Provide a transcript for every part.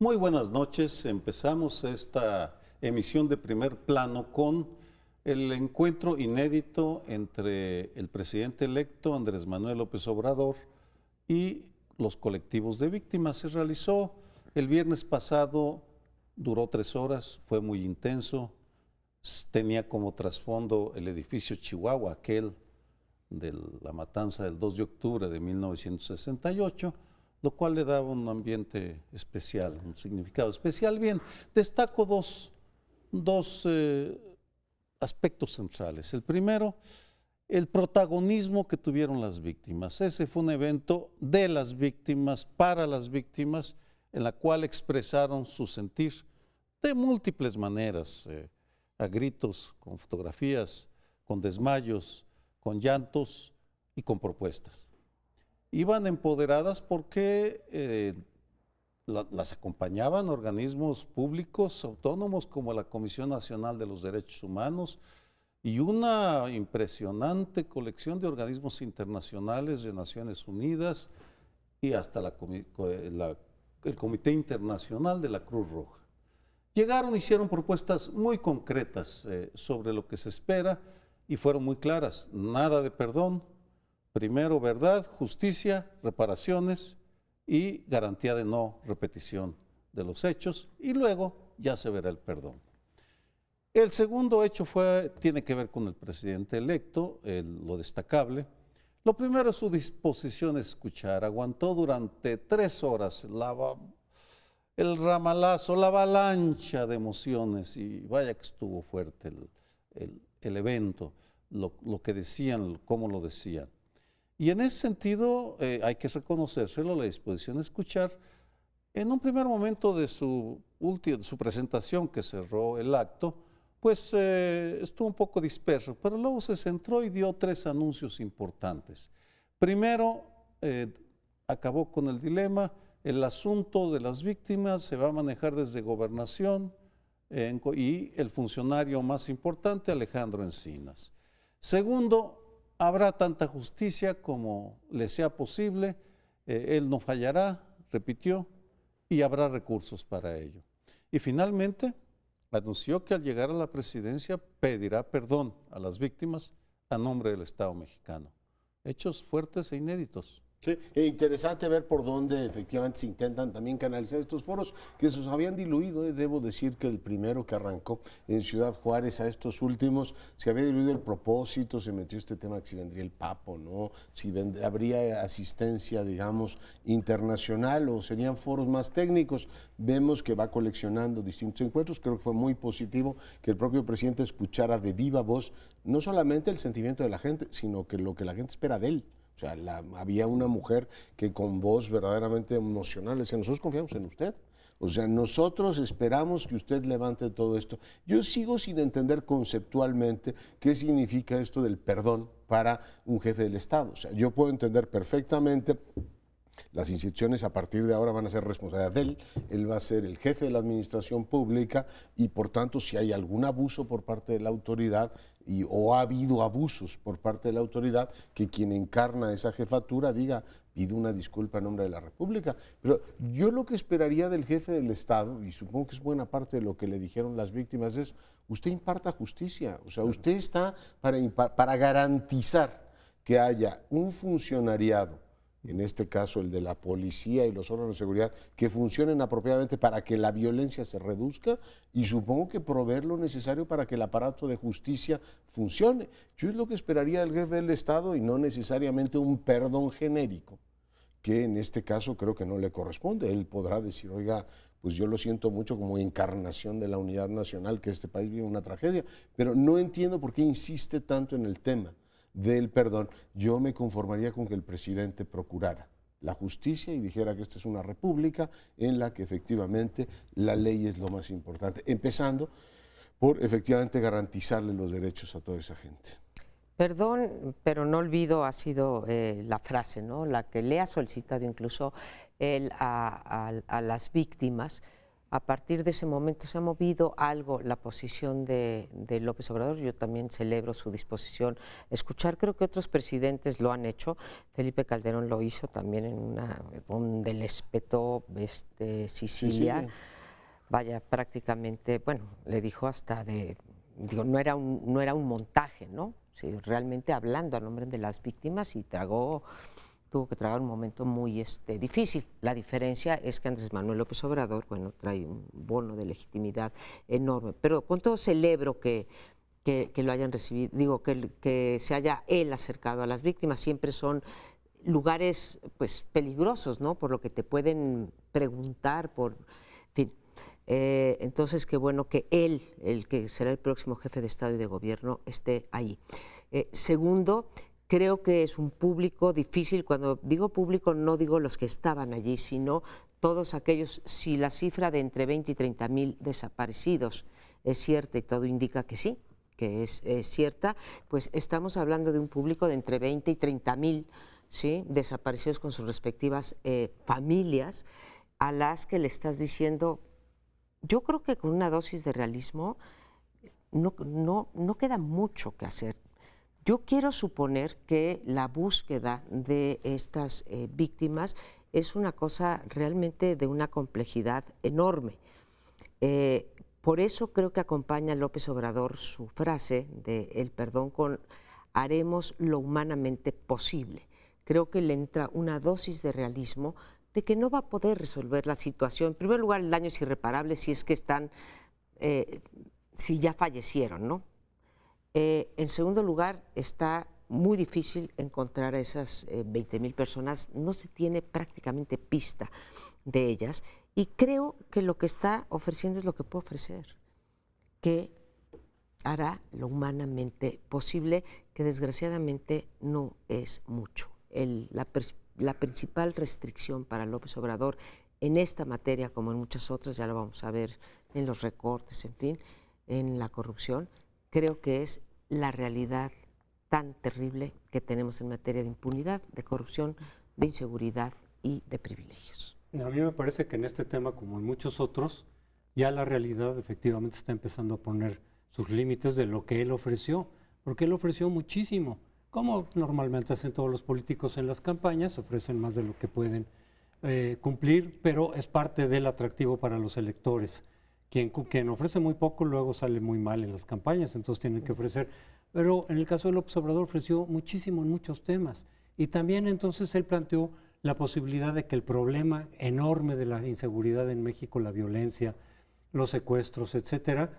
Muy buenas noches. Empezamos esta emisión de Primer Plano con el encuentro inédito entre el presidente electo Andrés Manuel López Obrador y los colectivos de víctimas. Se realizó el viernes pasado, duró 3 horas, fue muy intenso, tenía como trasfondo el edificio Chihuahua, aquel de la matanza del 2 de octubre de 1968, lo cual le daba un ambiente especial, un significado especial. Bien, destaco dos aspectos centrales. El primero, el protagonismo que tuvieron las víctimas. Ese fue un evento de las víctimas, para las víctimas, en la cual expresaron su sentir de múltiples maneras, a gritos, con fotografías, con desmayos, con llantos y con propuestas. Iban empoderadas porque las acompañaban organismos públicos autónomos como la Comisión Nacional de los Derechos Humanos y una impresionante colección de organismos internacionales de Naciones Unidas y hasta el Comité Internacional de la Cruz Roja. Llegaron, hicieron propuestas muy concretas sobre lo que se espera y fueron muy claras: nada de perdón. Primero, verdad, justicia, reparaciones y garantía de no repetición de los hechos, y luego ya se verá el perdón. El segundo hecho tiene que ver con el presidente electo, lo destacable. Lo primero es su disposición a escuchar. Aguantó durante 3 horas el ramalazo, la avalancha de emociones, y vaya que estuvo fuerte el evento, lo que decían, cómo lo decían. Y en ese sentido hay que reconocérselo, la disposición a escuchar. En un primer momento de su presentación, que cerró el acto, pues estuvo un poco disperso, pero luego se centró y dio 3 anuncios importantes. Primero, acabó con el dilema: el asunto de las víctimas se va a manejar desde Gobernación y el funcionario más importante, Alejandro Encinas. Segundo, habrá tanta justicia como le sea posible, él no fallará, repitió, y habrá recursos para ello. Y finalmente anunció que al llegar a la presidencia pedirá perdón a las víctimas a nombre del Estado mexicano. Hechos fuertes e inéditos. Sí, interesante ver por dónde efectivamente se intentan también canalizar estos foros que se habían diluido. Debo decir que el primero que arrancó en Ciudad Juárez, a estos últimos se había diluido el propósito, se metió este tema que si vendría el Papo, ¿no? Si habría asistencia, digamos, internacional, o serían foros más técnicos. Vemos que va coleccionando distintos encuentros. Creo que fue muy positivo que el propio presidente escuchara de viva voz no solamente el sentimiento de la gente, sino que lo que la gente espera de él. O sea, había una mujer que con voz verdaderamente emocional decía: nosotros confiamos en usted. O sea, nosotros esperamos que usted levante todo esto. Yo sigo sin entender conceptualmente qué significa esto del perdón para un jefe del Estado. O sea, yo puedo entender perfectamente. Las instituciones a partir de ahora van a ser responsabilidad de él. Él va a ser el jefe de la administración pública y, por tanto, si hay algún abuso por parte de la autoridad o ha habido abusos por parte de la autoridad, que quien encarna esa jefatura diga: pido una disculpa en nombre de la República. Pero yo lo que esperaría del jefe del Estado, y supongo que es buena parte de lo que le dijeron las víctimas, es: usted imparta justicia. O sea, usted está para garantizar que haya un funcionariado, en este caso el de la policía y los órganos de seguridad, que funcionen apropiadamente para que la violencia se reduzca, y supongo que proveer lo necesario para que el aparato de justicia funcione. Yo es lo que esperaría del jefe del Estado, y no necesariamente un perdón genérico, que en este caso creo que no le corresponde. Él podrá decir: oiga, pues yo lo siento mucho como encarnación de la unidad nacional, que este país vive una tragedia, pero no entiendo por qué insiste tanto en el tema del perdón. Yo me conformaría con que el presidente procurara la justicia y dijera que esta es una república en la que efectivamente la ley es lo más importante, empezando por efectivamente garantizarle los derechos a toda esa gente. Perdón, pero no olvido, ha sido la frase, ¿no?, la que le ha solicitado incluso él a las víctimas. a partir de ese momento se ha movido algo la posición de López Obrador. Yo también celebro su disposición a escuchar. Creo que otros presidentes lo han hecho. Felipe Calderón lo hizo también en una donde le espetó Sicilia. Vaya, prácticamente, bueno, le dijo hasta digo, no era un montaje, ¿no? Sí, realmente hablando a nombre de las víctimas y tuvo que tragar un momento muy difícil. La diferencia es que Andrés Manuel López Obrador, bueno, trae un bono de legitimidad enorme, pero con todo celebro que lo hayan recibido, digo, que se haya él acercado a las víctimas. Siempre son lugares, pues, peligrosos, ¿no? Por lo que te pueden preguntar, en fin. Entonces, qué bueno que él, el que será el próximo jefe de Estado y de Gobierno, esté ahí. Segundo, creo que es un público difícil. Cuando digo público, no digo los que estaban allí, sino todos aquellos. Si la cifra de entre 20 y 30 mil desaparecidos es cierta, y todo indica que sí, que es cierta, pues estamos hablando de un público de entre 20 y 30 mil, ¿sí?, desaparecidos con sus respectivas familias, a las que le estás diciendo. Yo creo que con una dosis de realismo no queda mucho que hacer. Yo quiero suponer que la búsqueda de estas víctimas es una cosa realmente de una complejidad enorme. Por eso creo que acompaña a López Obrador su frase de el perdón con haremos lo humanamente posible. Creo que le entra una dosis de realismo de que no va a poder resolver la situación. En primer lugar, el daño es irreparable si es que están, si ya fallecieron, ¿no? En segundo lugar, está muy difícil encontrar a esas 20,000 personas. No se tiene prácticamente pista de ellas. Y creo que lo que está ofreciendo es lo que puede ofrecer, que hará lo humanamente posible, que desgraciadamente no es mucho. La principal restricción para López Obrador en esta materia, como en muchas otras, ya lo vamos a ver en los recortes, en fin, en la corrupción, creo que es la realidad tan terrible que tenemos en materia de impunidad, de corrupción, de inseguridad y de privilegios. A mí me parece que en este tema, como en muchos otros, ya la realidad efectivamente está empezando a poner sus límites de lo que él ofreció, porque él ofreció muchísimo. Como normalmente hacen todos los políticos en las campañas, ofrecen más de lo que pueden cumplir, pero es parte del atractivo para los electores. Quien ofrece muy poco luego sale muy mal en las campañas, entonces tienen que ofrecer. Pero en el caso de López Obrador ofreció muchísimo en muchos temas. Y también entonces él planteó la posibilidad de que el problema enorme de la inseguridad en México, la violencia, los secuestros, etcétera,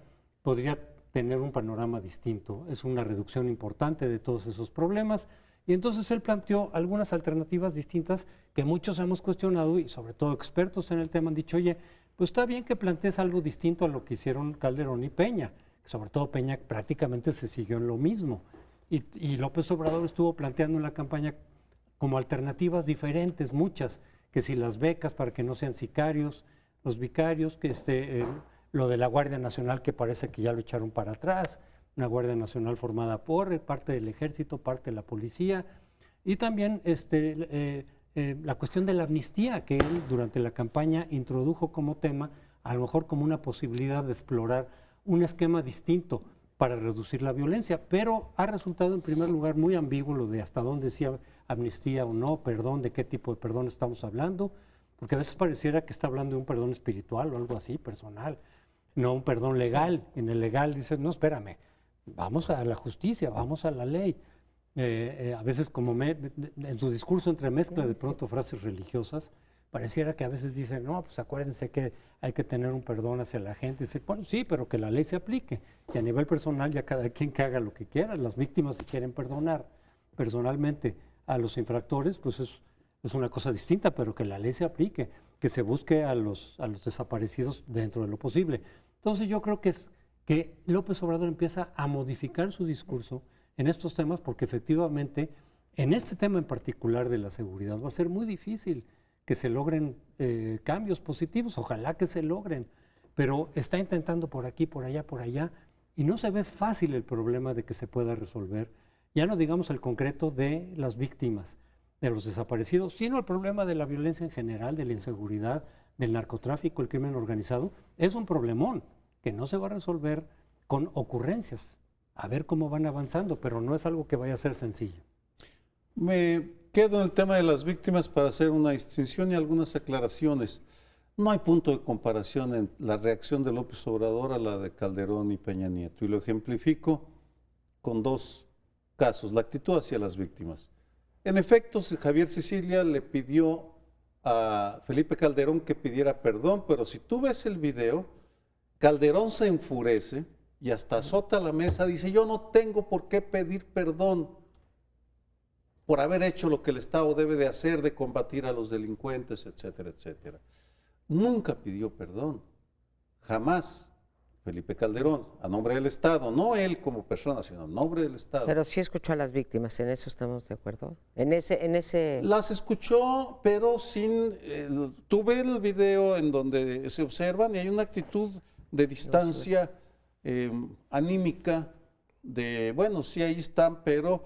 podría tener un panorama distinto. Es una reducción importante de todos esos problemas. Y entonces él planteó algunas alternativas distintas que muchos hemos cuestionado y sobre todo expertos en el tema han dicho, oye, pues está bien que plantees algo distinto a lo que hicieron Calderón y Peña. Sobre todo Peña prácticamente se siguió en lo mismo. Y López Obrador estuvo planteando en la campaña como alternativas diferentes, muchas, que si las becas para que no sean sicarios, los vicarios, que lo de la Guardia Nacional que parece que ya lo echaron para atrás, una Guardia Nacional formada por parte del Ejército, parte de la Policía, y también la cuestión de la amnistía que él durante la campaña introdujo como tema, a lo mejor como una posibilidad de explorar un esquema distinto para reducir la violencia, pero ha resultado en primer lugar muy ambiguo lo de hasta dónde decía amnistía o no, perdón, de qué tipo de perdón estamos hablando, porque a veces pareciera que está hablando de un perdón espiritual o algo así, personal, no un perdón legal. En el legal dices, no, espérame, vamos a la justicia, vamos a la ley. A veces como en su discurso entremezcla de pronto frases religiosas, pareciera que a veces dicen, no, pues acuérdense que hay que tener un perdón hacia la gente. Dice, bueno, sí, pero que la ley se aplique. Y a nivel personal ya cada quien que haga lo que quiera. Las víctimas si quieren perdonar personalmente a los infractores, pues es una cosa distinta, pero que la ley se aplique, que se busque a los desaparecidos dentro de lo posible. Entonces yo creo que López Obrador empieza a modificar su discurso en estos temas, porque efectivamente en este tema en particular de la seguridad va a ser muy difícil que se logren cambios positivos, ojalá que se logren, pero está intentando por aquí, por allá, y no se ve fácil el problema de que se pueda resolver, ya no digamos el concreto de las víctimas, de los desaparecidos, sino el problema de la violencia en general, de la inseguridad, del narcotráfico, el crimen organizado, es un problemón que no se va a resolver con ocurrencias. A ver cómo van avanzando, pero no es algo que vaya a ser sencillo. Me quedo en el tema de las víctimas para hacer una distinción y algunas aclaraciones. No hay punto de comparación en la reacción de López Obrador a la de Calderón y Peña Nieto, y lo ejemplifico con dos casos, la actitud hacia las víctimas. En efecto, Javier Sicilia le pidió a Felipe Calderón que pidiera perdón, pero si tú ves el video, Calderón se enfurece y hasta azota la mesa, dice, yo no tengo por qué pedir perdón por haber hecho lo que el Estado debe de hacer, de combatir a los delincuentes, etcétera, etcétera. Nunca pidió perdón, jamás. Felipe Calderón, a nombre del Estado, no él como persona, sino a nombre del Estado. Pero sí escuchó a las víctimas, en eso estamos de acuerdo. En ese... Las escuchó, pero sin... tú ves el video en donde se observan y hay una actitud de distancia anímica, de, bueno, sí, ahí están, pero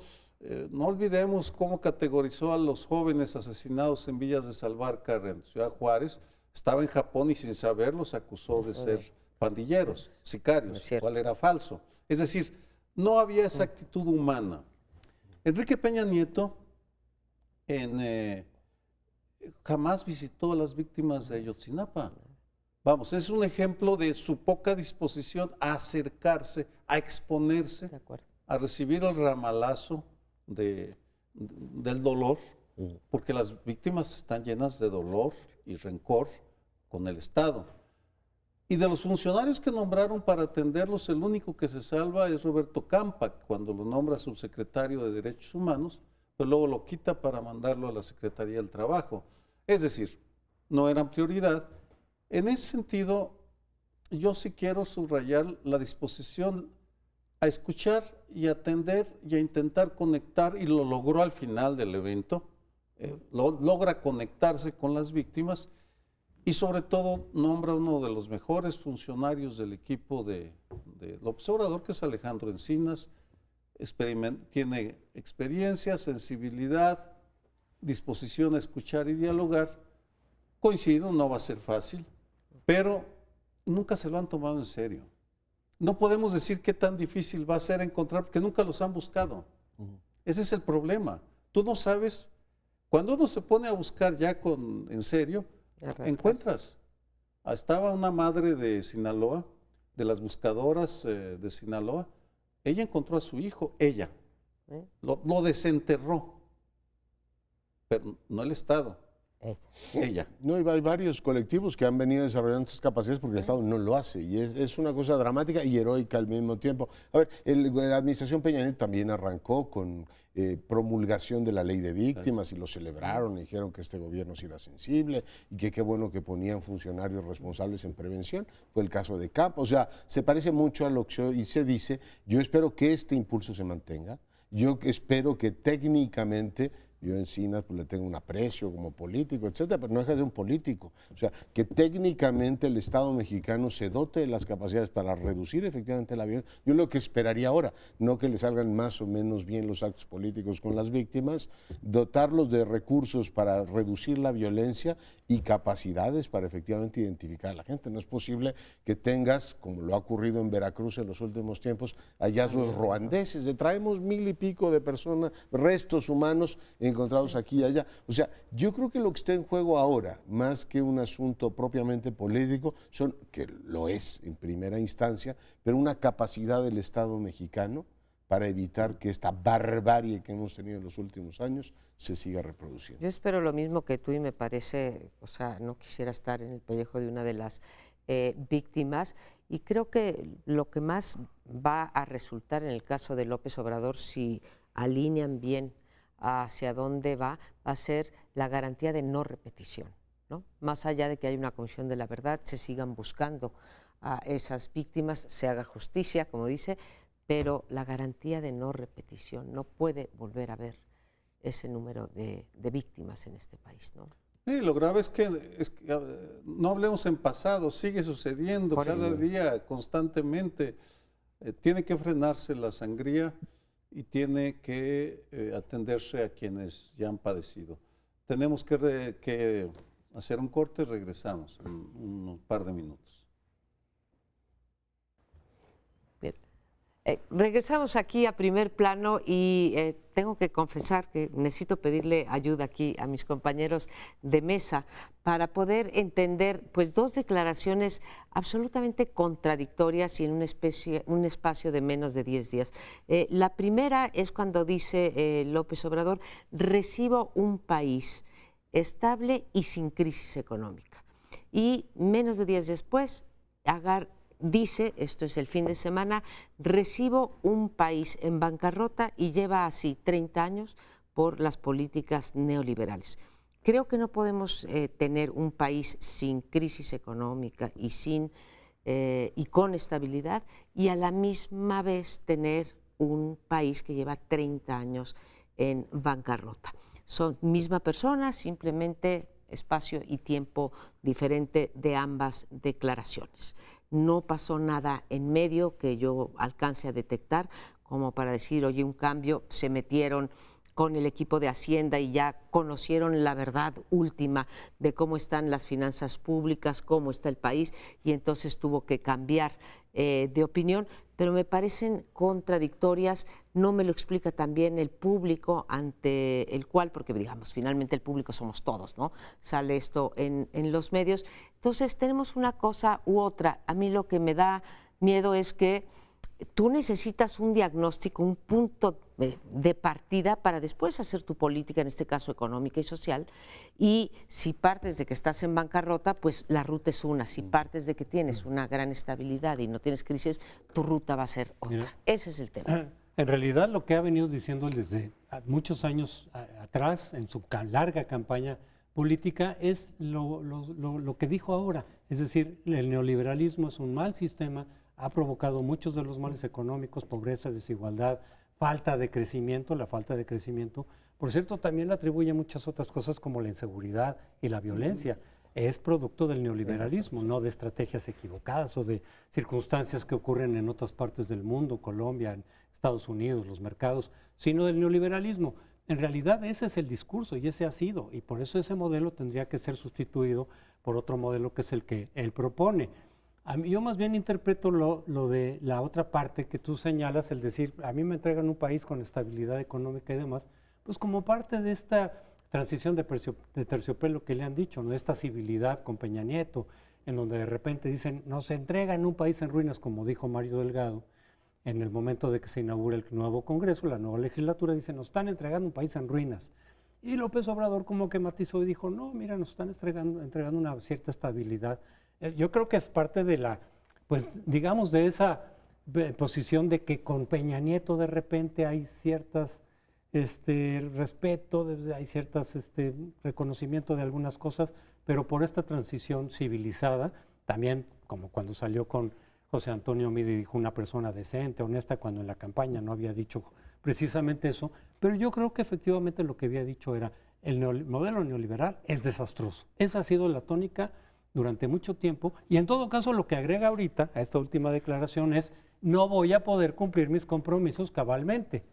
no olvidemos cómo categorizó a los jóvenes asesinados en Villas de Salvarcar, en Ciudad Juárez. Estaba en Japón y sin saberlo se acusó de ser pandilleros, sicarios, cual era falso. Es decir, no había esa actitud humana. Enrique Peña Nieto jamás visitó a las víctimas de Ayotzinapa. Vamos, es un ejemplo de su poca disposición a acercarse, a exponerse, a recibir el ramalazo del dolor, porque las víctimas están llenas de dolor y rencor con el Estado. Y de los funcionarios que nombraron para atenderlos, el único que se salva es Roberto Campa, cuando lo nombra subsecretario de Derechos Humanos, pues luego lo quita para mandarlo a la Secretaría del Trabajo. Es decir, no eran prioridad. En ese sentido, yo sí quiero subrayar la disposición a escuchar y atender y a intentar conectar, y lo logró al final del evento, logra conectarse con las víctimas. Y sobre todo nombra uno de los mejores funcionarios del equipo de López Obrador, que es Alejandro Encinas. Tiene experiencia, sensibilidad, disposición a escuchar y dialogar. Coincido, no va a ser fácil, pero nunca se lo han tomado en serio. No podemos decir qué tan difícil va a ser encontrar, porque nunca los han buscado. Ese es el problema. Tú no sabes, cuando uno se pone a buscar ya en serio, encuentras. Estaba una madre de Sinaloa, de las buscadoras de Sinaloa. Ella encontró a su hijo, ella. Lo desenterró, pero no el Estado. Ella. No, hay varios colectivos que han venido desarrollando estas capacidades porque el Estado no lo hace, y es una cosa dramática y heroica al mismo tiempo. A ver, la administración Peña Nieto también arrancó con promulgación de la ley de víctimas y lo celebraron y dijeron que este gobierno sí era sensible y que qué bueno que ponían funcionarios responsables en prevención. Fue el caso de Campo. O sea, se parece mucho a lo que hoy se dice. Yo espero que este impulso se mantenga. Yo espero que técnicamente... Yo a Encinas pues, le tengo un aprecio como político, etcétera, pero no deja de ser un político. O sea, que técnicamente el Estado mexicano se dote de las capacidades para reducir efectivamente la violencia. Yo lo que esperaría ahora, no que le salgan más o menos bien los actos políticos con las víctimas, dotarlos de recursos para reducir la violencia y capacidades para efectivamente identificar a la gente. No es posible que tengas, como lo ha ocurrido en Veracruz en los últimos tiempos, hallazgos ruandeses, de traemos 1000 y pico de personas, restos humanos encontrados aquí y allá. O sea, yo creo que lo que está en juego ahora, más que un asunto propiamente político, que lo es en primera instancia, pero una capacidad del Estado mexicano para evitar que esta barbarie que hemos tenido en los últimos años se siga reproduciendo. Yo espero lo mismo que tú y me parece, o sea, no quisiera estar en el pellejo de una de las víctimas, y creo que lo que más va a resultar en el caso de López Obrador, si alinean bien hacia dónde va a ser la garantía de no repetición, ¿no? Más allá de que haya una comisión de la verdad, se sigan buscando a esas víctimas, se haga justicia, como dice, pero la garantía de no repetición, no puede volver a haber ese número de víctimas en este país, ¿no? Sí, lo grave es que no hablemos en pasado, sigue sucediendo cada día, constantemente. Tiene que frenarse la sangría y tiene que atenderse a quienes ya han padecido. Tenemos que hacer un corte, regresamos en un par de minutos. Bien. Regresamos aquí a Primer Plano y tengo que confesar que necesito pedirle ayuda aquí a mis compañeros de mesa para poder entender pues dos declaraciones absolutamente contradictorias y en un espacio de menos de 10 días. La primera es cuando dice López Obrador, recibo un país estable y sin crisis económica. Y menos de 10 después, dice, esto es el fin de semana, recibo un país en bancarrota y lleva así 30 años por las políticas neoliberales. Creo que no podemos tener un país sin crisis económica y con estabilidad y a la misma vez tener un país que lleva 30 años en bancarrota. Son misma persona, simplemente espacio y tiempo diferente de ambas declaraciones. No pasó nada en medio que yo alcance a detectar como para decir, oye, un cambio, se metieron con el equipo de Hacienda y ya conocieron la verdad última de cómo están las finanzas públicas, cómo está el país, y entonces tuvo que cambiar de opinión, pero me parecen contradictorias, no me lo explica también el público ante el cual, porque digamos, finalmente el público somos todos, ¿no? Sale esto en los medios. Entonces tenemos una cosa u otra. A mí lo que me da miedo es que tú necesitas un diagnóstico, un punto de partida para después hacer tu política, en este caso económica y social, y si partes de que estás en bancarrota, pues la ruta es una, si partes de que tienes una gran estabilidad y no tienes crisis, tu ruta va a ser otra. Mira, ese es el tema. En realidad lo que ha venido diciendo desde muchos años atrás, en su larga campaña política, es lo que dijo ahora, es decir, el neoliberalismo es un mal sistema, ha provocado muchos de los males económicos, pobreza, desigualdad, falta de crecimiento. La falta de crecimiento, por cierto, también le atribuye muchas otras cosas como la inseguridad y la violencia. Es producto del neoliberalismo, no de estrategias equivocadas o de circunstancias que ocurren en otras partes del mundo, Colombia, en Estados Unidos, los mercados, sino del neoliberalismo. En realidad ese es el discurso y ese ha sido, y por eso ese modelo tendría que ser sustituido por otro modelo que es el que él propone. Yo más bien interpreto lo de la otra parte que tú señalas, el decir, a mí me entregan un país con estabilidad económica y demás, pues como parte de esta transición de terciopelo que le han dicho, ¿no? Esta civilidad con Peña Nieto, en donde de repente dicen, nos entregan un país en ruinas, como dijo Mario Delgado, en el momento de que se inaugura el nuevo Congreso, la nueva legislatura, dice, nos están entregando un país en ruinas. Y López Obrador como que matizó y dijo, no, mira, nos están entregando una cierta estabilidad. Yo creo que es parte de la, pues digamos, de esa posición de que con Peña Nieto de repente hay ciertas respeto, hay ciertas reconocimiento de algunas cosas, pero por esta transición civilizada, también como cuando salió con José Antonio Meade y dijo una persona decente, honesta, cuando en la campaña no había dicho precisamente eso, pero yo creo que efectivamente lo que había dicho era el modelo neoliberal es desastroso. Esa ha sido la tónica durante mucho tiempo, y en todo caso lo que agrega ahorita a esta última declaración es no voy a poder cumplir mis compromisos cabalmente,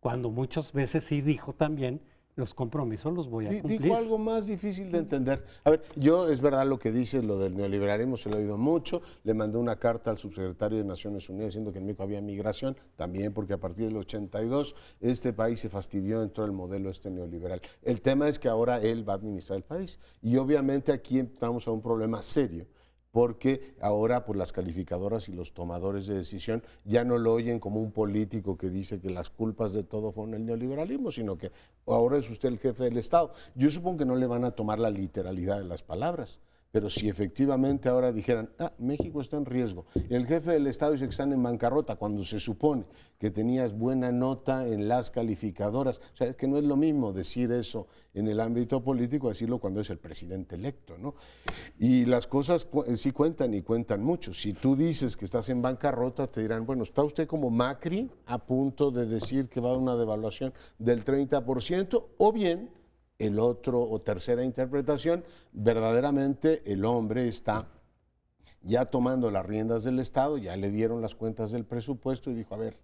cuando muchas veces sí dijo también los compromisos los voy a cumplir. Dijo algo más difícil de entender. A ver, yo es verdad lo que dice, lo del neoliberalismo se lo he oído mucho, le mandé una carta al subsecretario de Naciones Unidas diciendo que en México había migración, también porque a partir del 82 este país se fastidió dentro del modelo neoliberal. El tema es que ahora él va a administrar el país y obviamente aquí entramos a un problema serio, porque ahora pues, las calificadoras y los tomadores de decisión ya no lo oyen como un político que dice que las culpas de todo fueron el neoliberalismo, sino que ahora es usted el jefe del Estado. Yo supongo que no le van a tomar la literalidad de las palabras, pero si efectivamente ahora dijeran, México está en riesgo, y el jefe del Estado dice que están en bancarrota, cuando se supone que tenías buena nota en las calificadoras, o sea, es que no es lo mismo decir eso en el ámbito político, decirlo cuando es el presidente electo, ¿no? Y las cosas sí cuentan y cuentan mucho. Si tú dices que estás en bancarrota, te dirán, bueno, ¿está usted como Macri a punto de decir que va a haber una devaluación del 30%? O bien, el otro o tercera interpretación, verdaderamente el hombre está ya tomando las riendas del Estado, ya le dieron las cuentas del presupuesto y dijo, a ver,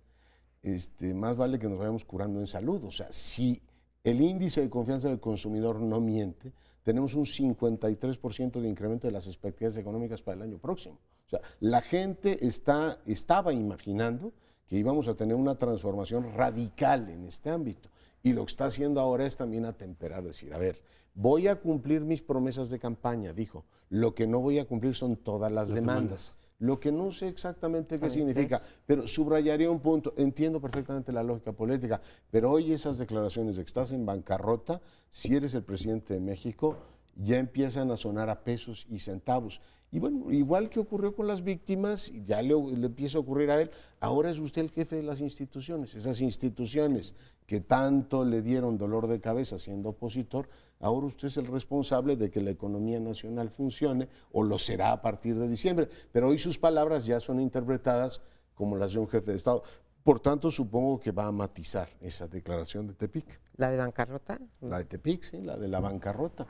más vale que nos vayamos curando en salud. O sea, si el índice de confianza del consumidor no miente, tenemos un 53% de incremento de las expectativas económicas para el año próximo. O sea, la gente estaba imaginando que íbamos a tener una transformación radical en este ámbito. Y lo que está haciendo ahora es también atemperar, decir, a ver, voy a cumplir mis promesas de campaña, dijo. Lo que no voy a cumplir son todas las demandas. Lo que no sé exactamente qué significa, pero subrayaría un punto. Entiendo perfectamente la lógica política, pero hoy esas declaraciones de que estás en bancarrota, si eres el presidente de México, ya empiezan a sonar a pesos y centavos. Y bueno, igual que ocurrió con las víctimas, ya le empieza a ocurrir a él, ahora es usted el jefe de las instituciones. Esas instituciones que tanto le dieron dolor de cabeza siendo opositor, ahora usted es el responsable de que la economía nacional funcione, o lo será a partir de diciembre. Pero hoy sus palabras ya son interpretadas como las de un jefe de Estado. Por tanto, supongo que va a matizar esa declaración de Tepic. ¿La de bancarrota? La de Tepic, sí, la de la bancarrota.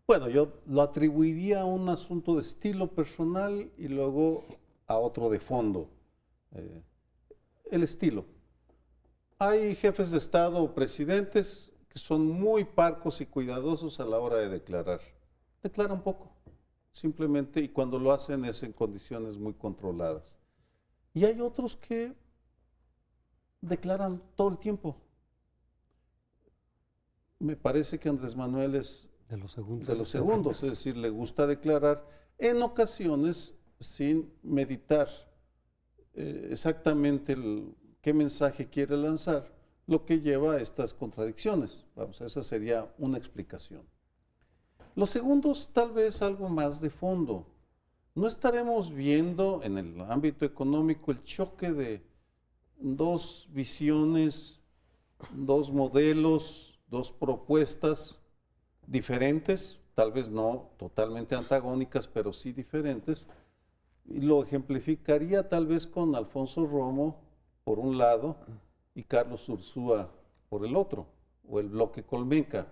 Bueno, yo lo atribuiría a un asunto de estilo personal y luego a otro de fondo. El estilo. Hay jefes de Estado o presidentes que son muy parcos y cuidadosos a la hora de declarar. Declaran poco, simplemente, y cuando lo hacen es en condiciones muy controladas. Y hay otros que declaran todo el tiempo. Me parece que Andrés Manuel es de los segundos, es decir, le gusta declarar en ocasiones sin meditar exactamente qué mensaje quiere lanzar, lo que lleva a estas contradicciones. Vamos, esa sería una explicación. Los segundos, tal vez algo más de fondo. No estaremos viendo en el ámbito económico el choque de dos visiones, dos modelos, dos propuestas diferentes, tal vez no totalmente antagónicas, pero sí diferentes, y lo ejemplificaría tal vez con Alfonso Romo por un lado y Carlos Ursúa por el otro, o el bloque Colmeca,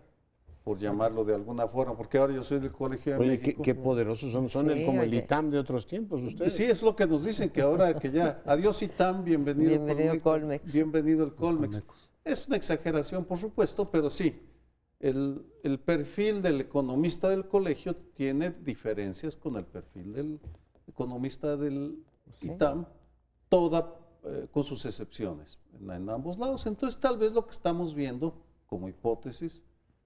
por llamarlo de alguna forma, porque ahora yo soy del Colegio de México. Qué poderosos son, Sí, como el ITAM de otros tiempos ustedes. Sí, es lo que nos dicen, que ahora que ya, adiós ITAM, bienvenido Colmex. bienvenido el Colmex. Es una exageración, por supuesto, pero sí. El perfil del economista del colegio tiene diferencias con el perfil del economista del ITAM, con sus excepciones, en ambos lados. Entonces, tal vez lo que estamos viendo como hipótesis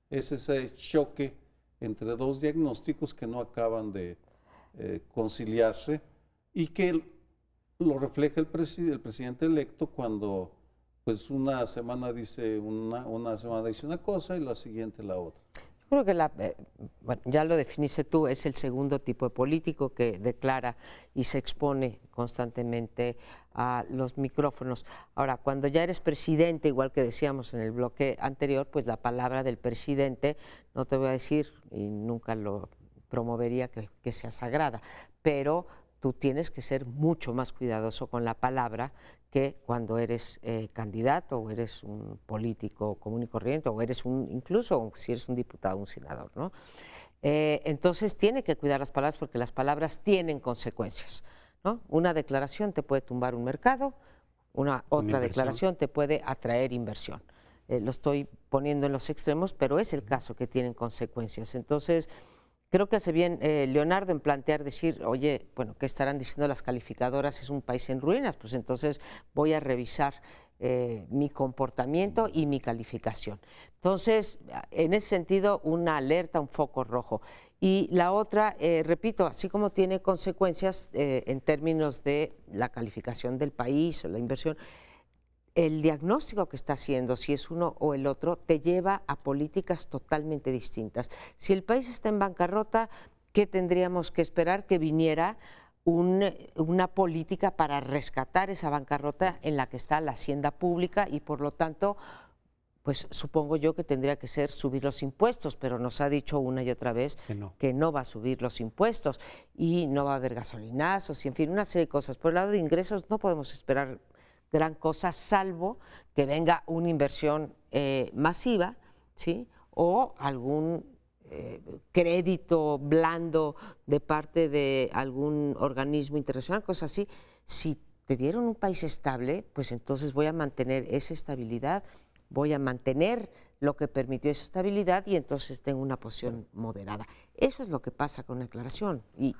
es ese choque entre dos diagnósticos que no acaban de conciliarse y que lo refleja el presidente electo cuando pues una semana dice una cosa y la siguiente la otra. Yo creo que bueno, ya lo definiste tú, es el segundo tipo de político que declara y se expone constantemente a los micrófonos. Ahora, cuando ya eres presidente, igual que decíamos en el bloque anterior, pues la palabra del presidente, no te voy a decir, y nunca lo promovería que sea sagrada, pero tú tienes que ser mucho más cuidadoso con la palabra que cuando eres candidato o eres un político común y corriente o eres incluso si eres un diputado o un senador, ¿no? Entonces tiene que cuidar las palabras porque las palabras tienen consecuencias, ¿no? Una declaración te puede tumbar un mercado, otra declaración te puede atraer inversión. Lo estoy poniendo en los extremos, pero es el caso que tienen consecuencias. Entonces, creo que hace bien Leonardo en plantear, decir, oye, bueno, ¿qué estarán diciendo las calificadoras? Es un país en ruinas, pues entonces voy a revisar mi comportamiento y mi calificación. Entonces, en ese sentido, una alerta, un foco rojo. Y la otra, repito, así como tiene consecuencias en términos de la calificación del país o la inversión, el diagnóstico que está haciendo, si es uno o el otro, te lleva a políticas totalmente distintas. Si el país está en bancarrota, ¿qué tendríamos que esperar? Que viniera una política para rescatar esa bancarrota en la que está la hacienda pública y, por lo tanto, pues supongo yo que tendría que ser subir los impuestos, pero nos ha dicho una y otra vez que no va a subir los impuestos y no va a haber gasolinazos y, en fin, una serie de cosas. Por el lado de ingresos no podemos esperar gran cosa, salvo que venga una inversión masiva, ¿sí? O algún crédito blando de parte de algún organismo internacional, cosas así. Si te dieron un país estable, pues entonces voy a mantener esa estabilidad, voy a mantener lo que permitió esa estabilidad y entonces tengo una posición moderada. Eso es lo que pasa con una declaración y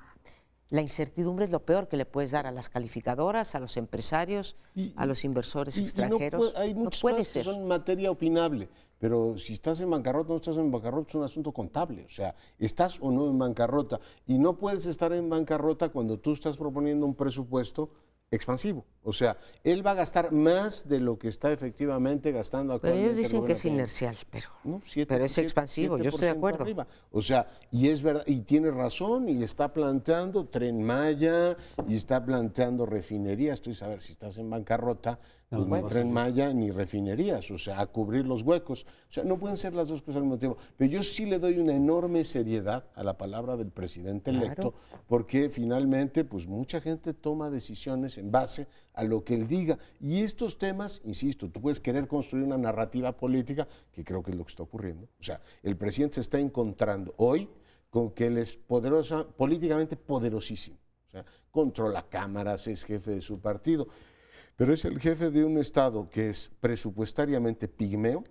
la incertidumbre es lo peor que le puedes dar a las calificadoras, a los empresarios, a los inversores extranjeros. Hay muchas puede cosas que son materia opinable, pero si estás en bancarrota o no estás en bancarrota es un asunto contable, o sea, estás o no en bancarrota y no puedes estar en bancarrota cuando tú estás proponiendo un presupuesto expansivo, o sea, él va a gastar más de lo que está efectivamente gastando Pero actualmente. ellos dicen que es inercial, No, pero es expansivo, yo estoy de acuerdo. Arriba. O sea, y es verdad, y tiene razón, y está planteando Tren Maya, y está planteando refinerías. Tú dices, a ver, si estás en bancarrota, pues ni Tren Maya ni refinerías, o sea, a cubrir los huecos. O sea, no pueden ser las dos cosas al mismo tiempo. Pero yo sí le doy una enorme seriedad a la palabra del presidente electo, porque finalmente, pues mucha gente toma decisiones en base a lo que él diga. Y estos temas, insisto, tú puedes querer construir una narrativa política, que creo que es lo que está ocurriendo. O sea, el presidente se está encontrando hoy con que él es poderosa, políticamente poderosísimo. O sea, controla cámaras, es jefe de su partido, pero es el jefe de un Estado que es presupuestariamente pigmeo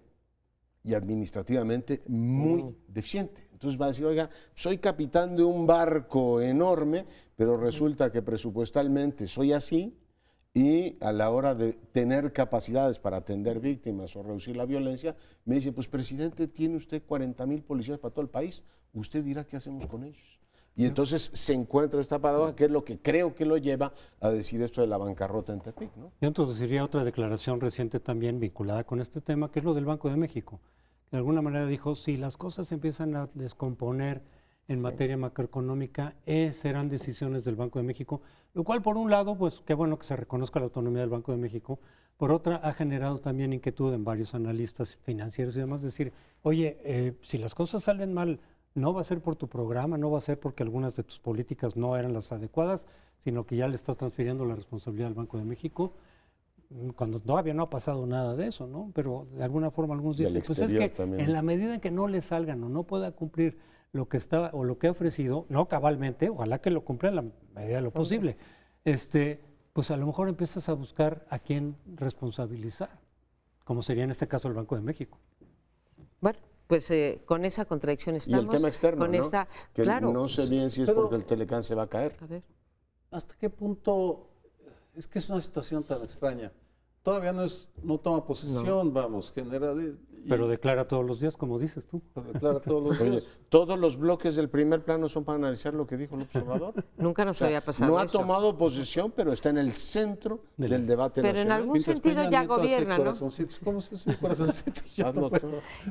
y administrativamente muy deficiente. Entonces va a decir, oiga, soy capitán de un barco enorme, pero resulta que presupuestalmente soy así, y a la hora de tener capacidades para atender víctimas o reducir la violencia, me dice, pues presidente, tiene usted 40,000 policías para todo el país, usted dirá qué hacemos con ellos. Y entonces se encuentra esta paradoja, que es lo que creo que lo lleva a decir esto de la bancarrota en Tepic, ¿no? Yo introduciría otra declaración reciente también vinculada con este tema, que es lo del Banco de México. De alguna manera dijo, si las cosas se empiezan a descomponer en materia macroeconómica, serán decisiones del Banco de México, lo cual por un lado, pues qué bueno que se reconozca la autonomía del Banco de México, por otra ha generado también inquietud en varios analistas financieros y demás, decir, oye, si las cosas salen mal, no va a ser por tu programa, no va a ser porque algunas de tus políticas no eran las adecuadas, sino que ya le estás transfiriendo la responsabilidad al Banco de México, cuando todavía no ha pasado nada de eso, ¿no? Pero de alguna forma algunos dicen, pues es que también, en la medida en que no le salgan o no pueda cumplir lo que está o lo que ha ofrecido, no cabalmente, ojalá que lo cumpla en la medida de lo posible, pues a lo mejor empiezas a buscar a quién responsabilizar, como sería en este caso el Banco de México. Bueno, pues con esa contradicción estamos. Y el tema externo, con ¿no? Que claro. no sé bien si es porque el Telecán se va a caer. A ver. ¿Hasta qué punto? Es que es una situación tan extraña. Todavía no toma posesión, vamos, general. Pero declara todos los días, como dices tú. Declara todos los días. Todos los bloques del primer plano son para analizar lo que dijo López Obrador. Nunca nos había pasado no ha eso. tomado posesión, pero está en el centro del debate pero nacional. en algún sentido ya gobierna, ¿no? ¿Cómo se hace un corazoncito?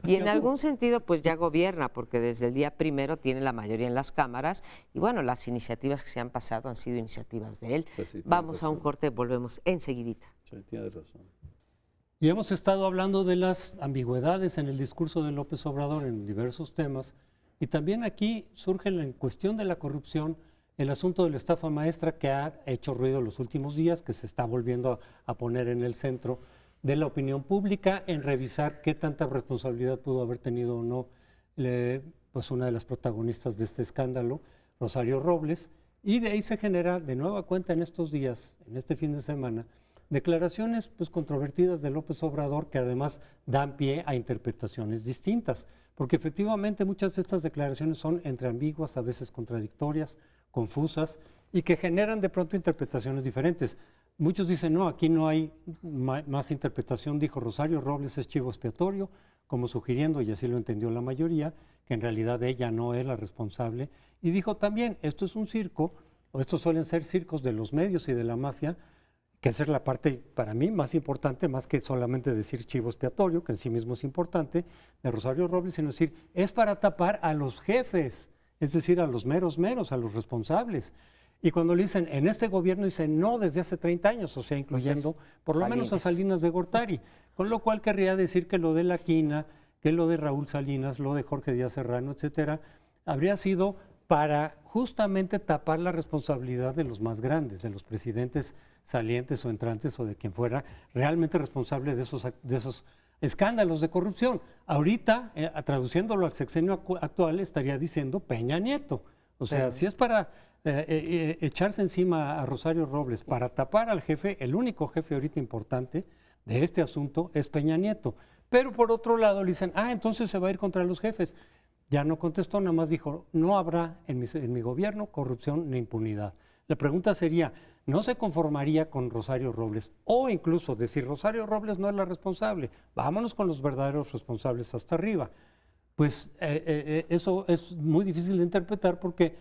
Y en algún sentido, pues ya gobierna, porque desde el día primero tiene la mayoría en las cámaras. Y bueno, las iniciativas que se han pasado han sido iniciativas de él. Pues sí, vamos a un corte, volvemos enseguidita. Sí, tienes razón. Y hemos estado hablando de las ambigüedades en el discurso de López Obrador en diversos temas, y también aquí surge en cuestión de la corrupción el asunto de la estafa maestra que ha hecho ruido los últimos días, que se está volviendo a poner en el centro de la opinión pública en revisar qué tanta responsabilidad pudo haber tenido o no pues una de las protagonistas de este escándalo, Rosario Robles, y de ahí se genera de nueva cuenta en estos días, en este fin de semana, declaraciones pues controvertidas de López Obrador que además dan pie a interpretaciones distintas, porque efectivamente muchas de estas declaraciones son entre ambiguas, a veces contradictorias, confusas y que generan de pronto interpretaciones diferentes. Muchos dicen, no, aquí no hay más interpretación, dijo Rosario Robles es chivo expiatorio, como sugiriendo, y así lo entendió la mayoría, que en realidad ella no es la responsable, y dijo también, esto es un circo, o estos suelen ser circos de los medios y de la mafia, que esa es la parte para mí más importante, más que solamente decir chivo expiatorio, que en sí mismo es importante, de Rosario Robles, sino decir, es para tapar a los jefes, es decir, a los meros, a los responsables. Y cuando le dicen, en este gobierno, dicen, no, desde hace 30 años, o sea, incluyendo por lo menos a Salinas de Gortari, con lo cual querría decir que lo de La Quina, que lo de Raúl Salinas, lo de Jorge Díaz Serrano, etcétera, habría sido para justamente tapar la responsabilidad de los más grandes, de los presidentes salientes o entrantes o de quien fuera realmente responsable de esos escándalos de corrupción. Ahorita, traduciéndolo al sexenio actual, estaría diciendo Peña Nieto. O sea, si es para echarse encima a Rosario Robles, para tapar al jefe, el único jefe ahorita importante de este asunto es Peña Nieto. Pero por otro lado le dicen, entonces se va a ir contra los jefes. Ya no contestó, nada más dijo, no habrá en mi gobierno corrupción ni impunidad. La pregunta sería, ¿no se conformaría con Rosario Robles? O incluso decir, Rosario Robles no es la responsable, vámonos con los verdaderos responsables hasta arriba. Pues eso es muy difícil de interpretar porque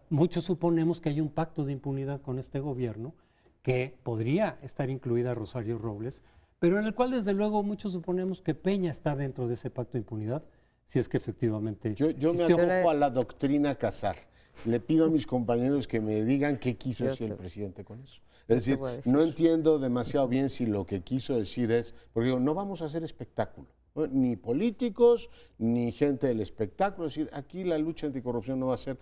muchos suponemos que hay un pacto de impunidad con este gobierno que podría estar incluida Rosario Robles, pero en el cual desde luego muchos suponemos que Peña está dentro de ese pacto de impunidad, si es que efectivamente Yo me acojo a la doctrina Casar. Le pido a mis compañeros que me digan qué quiso decir el presidente con eso. Es decir, no entiendo demasiado bien si lo que quiso decir es, porque digo, no vamos a hacer espectáculo, ¿no? Ni políticos, ni gente del espectáculo. Es decir, aquí la lucha anticorrupción no va a ser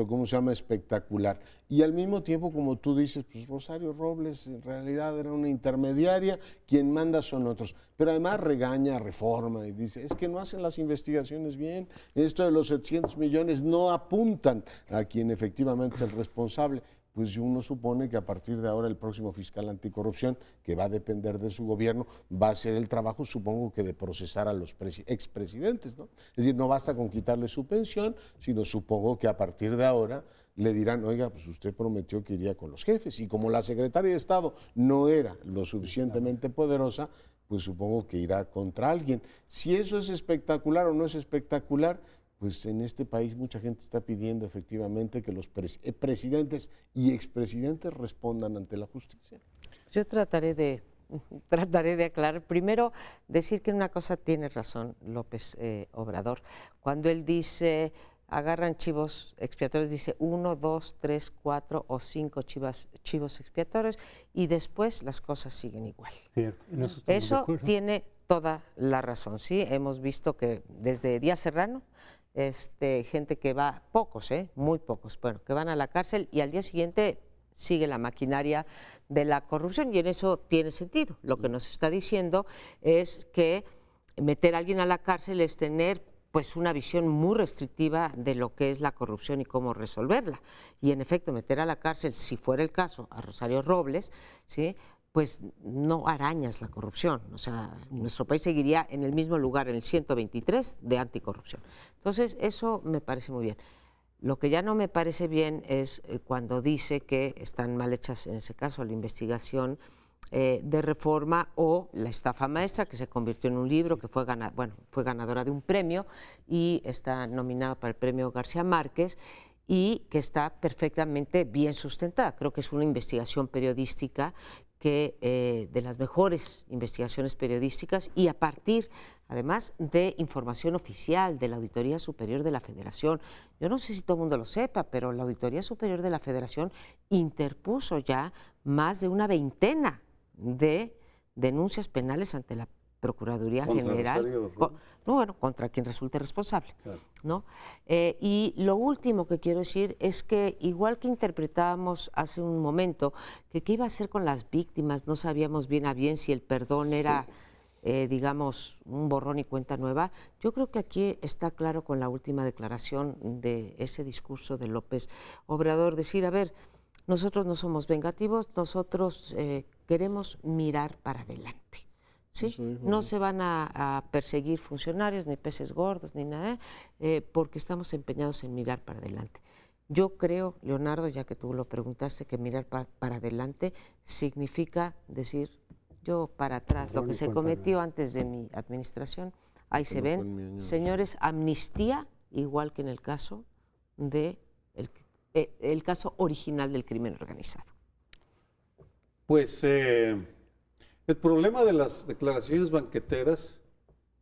¿cómo se llama? Espectacular. Y al mismo tiempo, como tú dices, pues Rosario Robles en realidad era una intermediaria, quien manda son otros. Pero además regaña a Reforma y dice, es que no hacen las investigaciones bien, esto de los 700 millones no apuntan a quien efectivamente es el responsable. Pues uno supone que a partir de ahora el próximo fiscal anticorrupción, que va a depender de su gobierno, va a hacer el trabajo, supongo que de procesar a los expresidentes, ¿no? Es decir, no basta con quitarle su pensión, sino supongo que a partir de ahora le dirán, oiga, pues usted prometió que iría con los jefes, y como la secretaria de Estado no era lo suficientemente poderosa, pues supongo que irá contra alguien. Si eso es espectacular o no es espectacular, pues en este país mucha gente está pidiendo efectivamente que los presidentes y expresidentes respondan ante la justicia. Yo trataré de aclarar. Primero, decir que en una cosa tiene razón López Obrador. Cuando él dice, agarran chivos expiatorios, dice 1, 2, 3, 4 o 5 chivos expiatorios y después las cosas siguen igual. Cierto, eso tiene toda la razón, ¿sí? Hemos visto que desde Díaz Serrano, gente que va, pocos, muy pocos, bueno, que van a la cárcel y al día siguiente sigue la maquinaria de la corrupción y en eso tiene sentido. Lo que nos está diciendo es que meter a alguien a la cárcel es tener pues una visión muy restrictiva de lo que es la corrupción y cómo resolverla. Y en efecto, meter a la cárcel, si fuera el caso, a Rosario Robles, ¿sí?, pues no arañas la corrupción. O sea, nuestro país seguiría en el mismo lugar, en el 123 de anticorrupción. Entonces, eso me parece muy bien. Lo que ya no me parece bien es cuando dice que están mal hechas, en ese caso, la investigación de Reforma o la estafa maestra, que se convirtió en un libro, que fue ganadora de un premio y está nominada para el premio García Márquez y que está perfectamente bien sustentada. Creo que es una investigación periodística que de las mejores investigaciones periodísticas y a partir, además, de información oficial de la Auditoría Superior de la Federación. Yo no sé si todo el mundo lo sepa, pero la Auditoría Superior de la Federación interpuso ya más de una veintena de denuncias penales ante la Procuraduría General, contra quien resulte responsable. Claro. ¿No? Y lo último que quiero decir es que, igual que interpretábamos hace un momento, que qué iba a hacer con las víctimas, no sabíamos bien a bien si el perdón era, digamos, un borrón y cuenta nueva. Yo creo que aquí está claro con la última declaración de ese discurso de López Obrador, decir, a ver, nosotros no somos vengativos, nosotros queremos mirar para adelante. ¿Sí? No se van a perseguir funcionarios, ni peces gordos, ni nada, porque estamos empeñados en mirar para adelante. Yo creo, Leonardo, ya que tú lo preguntaste, que mirar para adelante significa decir, yo para atrás, lo que se cometió antes de mi administración, ahí se ven, señores, amnistía, igual que en el caso de el caso original del crimen organizado. Pues el problema de las declaraciones banqueteras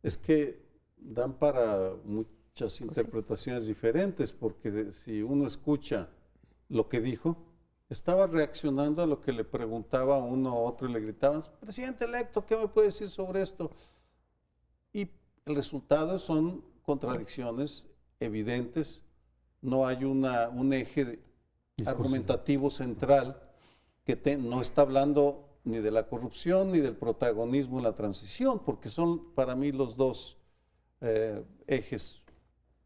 es que dan para muchas interpretaciones diferentes, porque si uno escucha lo que dijo, estaba reaccionando a lo que le preguntaba a uno u otro y le gritaban, presidente electo, ¿qué me puede decir sobre esto? Y el resultado son contradicciones evidentes, no hay un eje argumentativo central que no está hablando ni de la corrupción ni del protagonismo en la transición, porque son para mí los dos ejes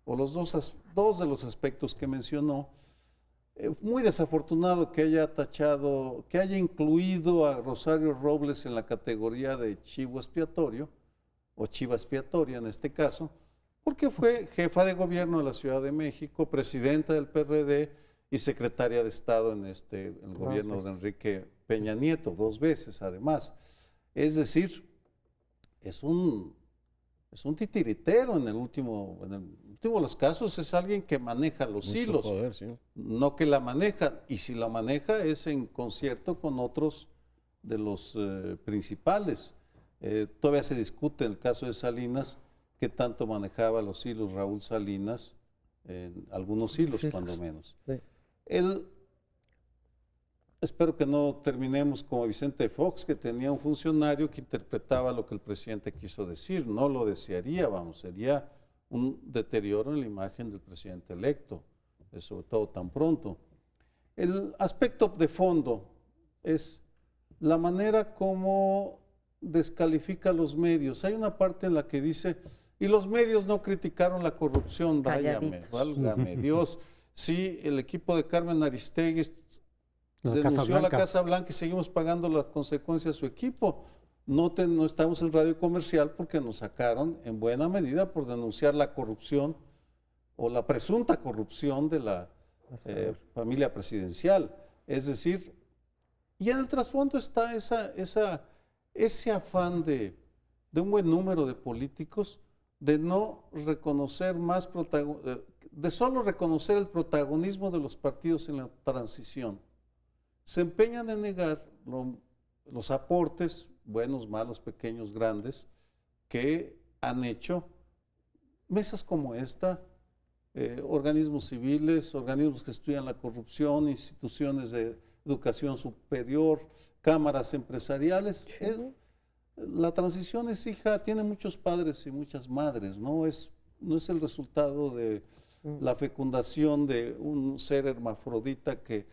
o los dos de los aspectos que mencionó. Muy desafortunado que haya incluido a Rosario Robles en la categoría de chivo expiatorio, o chiva expiatoria en este caso, porque fue jefa de gobierno de la Ciudad de México, presidenta del PRD y secretaria de Estado en el gobierno de Enrique Peña Nieto, 2 veces además. Es decir, es un titiritero en el último de los casos, es alguien que maneja los Mucho hilos, poder, sí. no que la maneja, y si la maneja es en concierto con otros de los principales. Todavía se discute el caso de Salinas, que tanto manejaba los hilos Raúl Salinas, algunos hilos cuando menos. Sí. Espero que no terminemos como Vicente Fox, que tenía un funcionario que interpretaba lo que el presidente quiso decir. No lo desearía, sería un deterioro en la imagen del presidente electo, sobre todo tan pronto. El aspecto de fondo es la manera como descalifica a los medios. Hay una parte en la que dice, y los medios no criticaron la corrupción, válgame Dios. Sí, el equipo de Carmen Aristegui denunció a la Casa Blanca y seguimos pagando las consecuencias de su equipo. No estamos en radio comercial porque nos sacaron en buena medida por denunciar la corrupción o la presunta corrupción de la familia presidencial. Es decir, y en el trasfondo está ese afán de un buen número de políticos de no reconocer de solo reconocer el protagonismo de los partidos en la transición. Se empeñan en negar los aportes, buenos, malos, pequeños, grandes, que han hecho mesas como esta, organismos civiles, organismos que estudian la corrupción, instituciones de educación superior, cámaras empresariales. La transición tiene muchos padres y muchas madres, no es el resultado de la fecundación de un ser hermafrodita que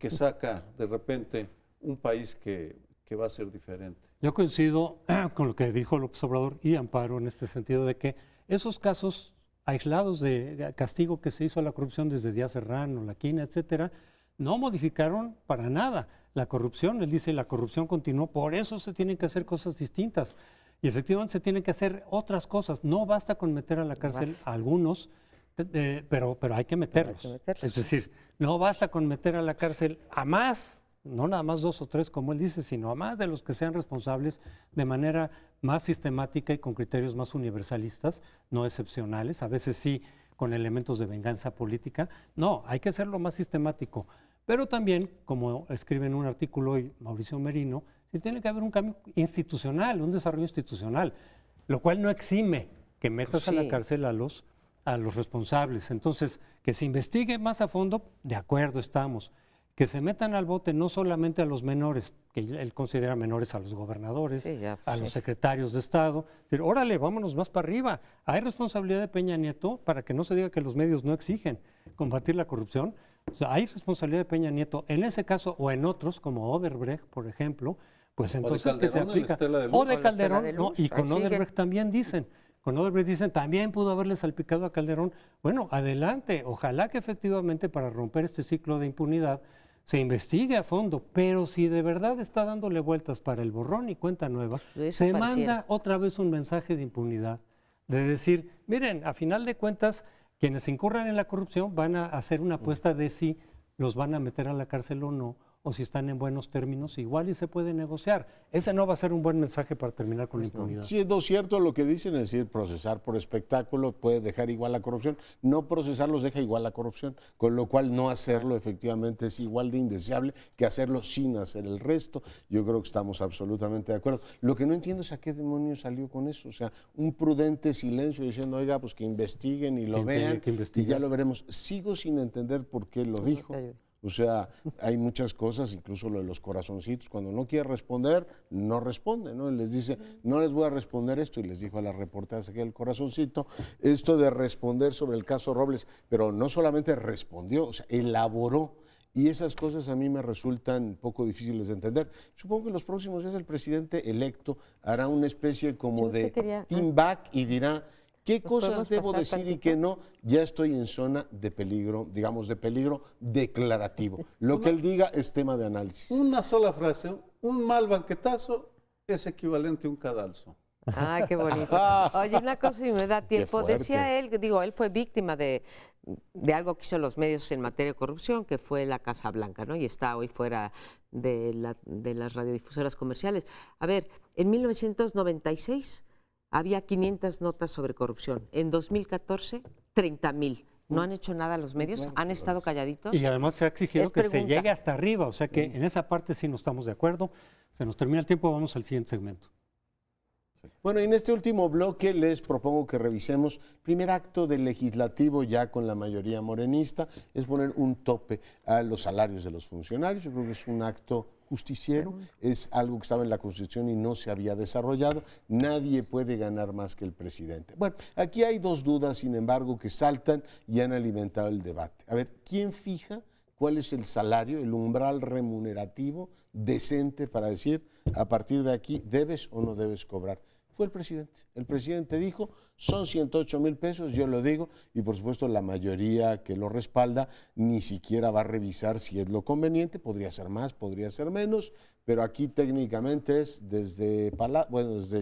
saca de repente un país que va a ser diferente. Yo coincido con lo que dijo López Obrador y Amparo en este sentido de que esos casos aislados de castigo que se hizo a la corrupción desde Díaz Serrano, La Quina, etcétera, no modificaron para nada la corrupción. Él dice la corrupción continuó, por eso se tienen que hacer cosas distintas. Y efectivamente se tienen que hacer otras cosas. No basta con meter a la cárcel a algunos, pero hay que meterlos. Es decir, no basta con meter a la cárcel a más, no nada más 2 o 3 como él dice, sino a más de los que sean responsables de manera más sistemática y con criterios más universalistas, no excepcionales, a veces sí con elementos de venganza política. No, hay que hacerlo más sistemático. Pero también, como escribe en un artículo hoy Mauricio Merino, sí tiene que haber un cambio institucional, un desarrollo institucional, lo cual no exime que metas a la cárcel a los responsables. Entonces, que se investigue más a fondo, de acuerdo estamos. Que se metan al bote no solamente a los menores, que él considera menores a los gobernadores, a los secretarios de Estado. Decir, órale, vámonos más para arriba. Hay responsabilidad de Peña Nieto para que no se diga que los medios no exigen combatir la corrupción. O sea, hay responsabilidad de Peña Nieto en ese caso o en otros, como Odebrecht, por ejemplo, pues entonces que se aplica. O de Calderón, no, y con Odebrecht también dicen. Con Odebrecht dicen, también pudo haberle salpicado a Calderón. Bueno, adelante, ojalá que efectivamente para romper este ciclo de impunidad se investigue a fondo, pero si de verdad está dándole vueltas para el borrón y cuenta nueva, se manda otra vez un mensaje de impunidad, de decir, miren, a final de cuentas, quienes incurran en la corrupción van a hacer una apuesta de si los van a meter a la cárcel o no, o si están en buenos términos, igual y se puede negociar. Ese no va a ser un buen mensaje para terminar con la impunidad. Sí, es lo cierto lo que dicen, es decir, procesar por espectáculo puede dejar igual la corrupción, no procesarlos deja igual la corrupción, con lo cual no hacerlo efectivamente es igual de indeseable que hacerlo sin hacer el resto. Yo creo que estamos absolutamente de acuerdo. Lo que no entiendo es a qué demonios salió con eso, o sea, un prudente silencio diciendo, oiga, pues que investiguen y lo vean y ya lo veremos. Sigo sin entender por qué lo dijo. O sea, hay muchas cosas, incluso lo de los corazoncitos, cuando no quiere responder, no responde, ¿no? Y les dice, no les voy a responder esto, y les dijo a las reporteras aquí el corazoncito, esto de responder sobre el caso Robles, pero no solamente respondió, o sea, elaboró, y esas cosas a mí me resultan un poco difíciles de entender. Supongo que en los próximos días el presidente electo hará una especie como de team back y dirá, ¿qué cosas debo decir y qué no? Ya estoy en zona de peligro, digamos de peligro declarativo. Lo que él diga es tema de análisis. Una sola frase, un mal banquetazo es equivalente a un cadalso. Ah, qué bonito. Oye, una cosa y me da tiempo. fuerte. Decía él, digo, él fue víctima de algo que hizo los medios en materia de corrupción, que fue la Casa Blanca, ¿no? Y está hoy fuera de las radiodifusoras comerciales. A ver, en 1996 había 500 notas sobre corrupción. En 2014, 30,000. ¿No han hecho nada los medios? ¿Han estado calladitos? Y además se ha exigido Es que se pregunta. llegue hasta arriba, o sea que en esa parte sí no estamos de acuerdo. Se nos termina el tiempo, vamos al siguiente segmento. Bueno, y en este último bloque les propongo que revisemos el primer acto del legislativo ya con la mayoría morenista, es poner un tope a los salarios de los funcionarios. Yo creo que es un acto justiciero, es algo que estaba en la Constitución y no se había desarrollado. Nadie puede ganar más que el presidente. Bueno, aquí hay dos dudas, sin embargo, que saltan y han alimentado el debate. A ver, ¿quién fija cuál es el salario, el umbral remunerativo decente para decir a partir de aquí debes o no debes cobrar? Fue el presidente. El presidente dijo, son 108,000 pesos, yo lo digo, y por supuesto la mayoría que lo respalda ni siquiera va a revisar si es lo conveniente, podría ser más, podría ser menos, pero aquí técnicamente es desde